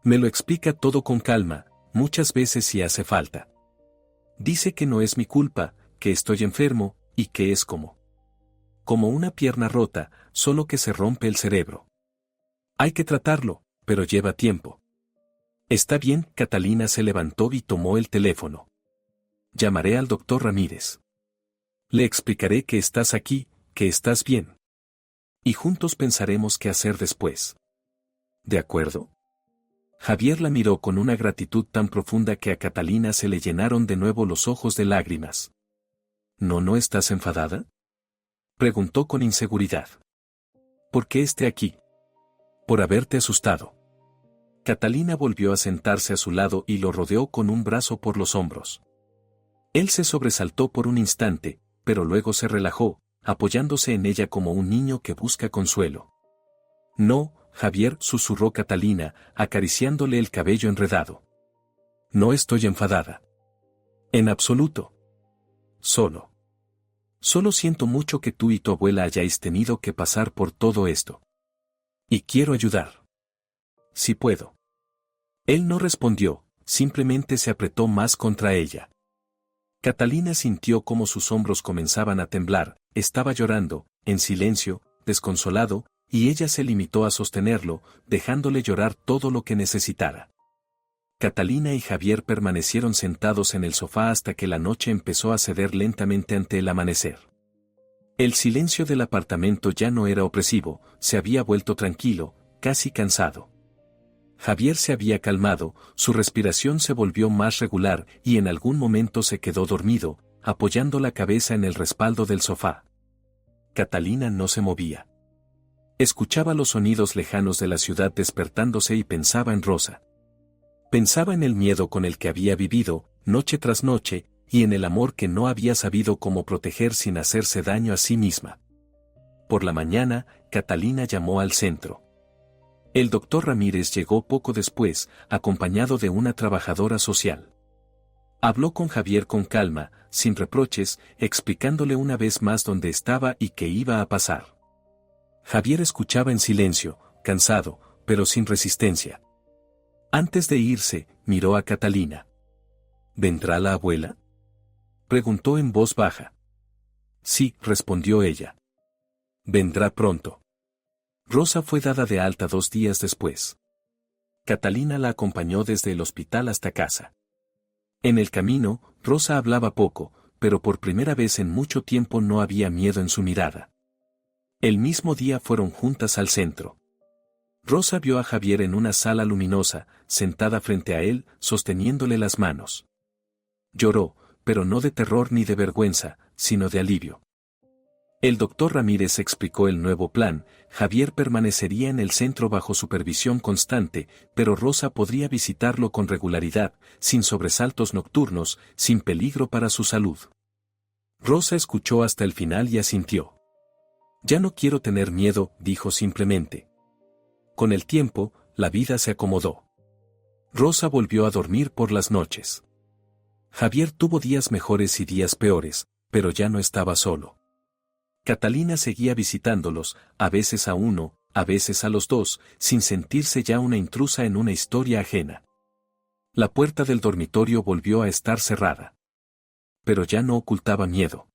Me lo explica todo con calma, muchas veces si hace falta. Dice que no es mi culpa, que estoy enfermo, y que es como una pierna rota, solo que se rompe el cerebro. Hay que tratarlo, pero lleva tiempo. Está bien, Catalina se levantó y tomó el teléfono. Llamaré al doctor Ramírez. Le explicaré que estás aquí, que estás bien. Y juntos pensaremos qué hacer después. ¿De acuerdo? Javier la miró con una gratitud tan profunda que a Catalina se le llenaron de nuevo los ojos de lágrimas. ¿No estás enfadada?, preguntó con inseguridad. ¿Por qué esté aquí? Por haberte asustado. Catalina volvió a sentarse a su lado y lo rodeó con un brazo por los hombros. Él se sobresaltó por un instante, pero luego se relajó, apoyándose en ella como un niño que busca consuelo. No, Javier, susurró Catalina, acariciándole el cabello enredado. No estoy enfadada. En absoluto. Solo siento mucho que tú y tu abuela hayáis tenido que pasar por todo esto. Y quiero ayudar. Si puedo. Él no respondió, simplemente se apretó más contra ella. Catalina sintió cómo sus hombros comenzaban a temblar, estaba llorando, en silencio, desconsolado, y ella se limitó a sostenerlo, dejándole llorar todo lo que necesitara. Catalina y Javier permanecieron sentados en el sofá hasta que la noche empezó a ceder lentamente ante el amanecer. El silencio del apartamento ya no era opresivo, se había vuelto tranquilo, casi cansado. Javier se había calmado, su respiración se volvió más regular y en algún momento se quedó dormido, apoyando la cabeza en el respaldo del sofá. Catalina no se movía. Escuchaba los sonidos lejanos de la ciudad despertándose y pensaba en Rosa. Pensaba en el miedo con el que había vivido, noche tras noche, y en el amor que no había sabido cómo proteger sin hacerse daño a sí misma. Por la mañana, Catalina llamó al centro. El doctor Ramírez llegó poco después, acompañado de una trabajadora social. Habló con Javier con calma, sin reproches, explicándole una vez más dónde estaba y qué iba a pasar. Javier escuchaba en silencio, cansado, pero sin resistencia. Antes de irse, miró a Catalina. ¿Vendrá la abuela?, preguntó en voz baja. Sí, respondió ella. Vendrá pronto. Rosa fue dada de alta 2 días después. Catalina la acompañó desde el hospital hasta casa. En el camino, Rosa hablaba poco, pero por primera vez en mucho tiempo no había miedo en su mirada. El mismo día fueron juntas al centro. Rosa vio a Javier en una sala luminosa, sentada frente a él, sosteniéndole las manos. Lloró, pero no de terror ni de vergüenza, sino de alivio. El doctor Ramírez explicó el nuevo plan. Javier permanecería en el centro bajo supervisión constante, pero Rosa podría visitarlo con regularidad, sin sobresaltos nocturnos, sin peligro para su salud. Rosa escuchó hasta el final y asintió. Ya no quiero tener miedo, dijo simplemente. Con el tiempo, la vida se acomodó. Rosa volvió a dormir por las noches. Javier tuvo días mejores y días peores, pero ya no estaba solo. Catalina seguía visitándolos, a veces a uno, a veces a los dos, sin sentirse ya una intrusa en una historia ajena. La puerta del dormitorio volvió a estar cerrada. Pero ya no ocultaba miedo.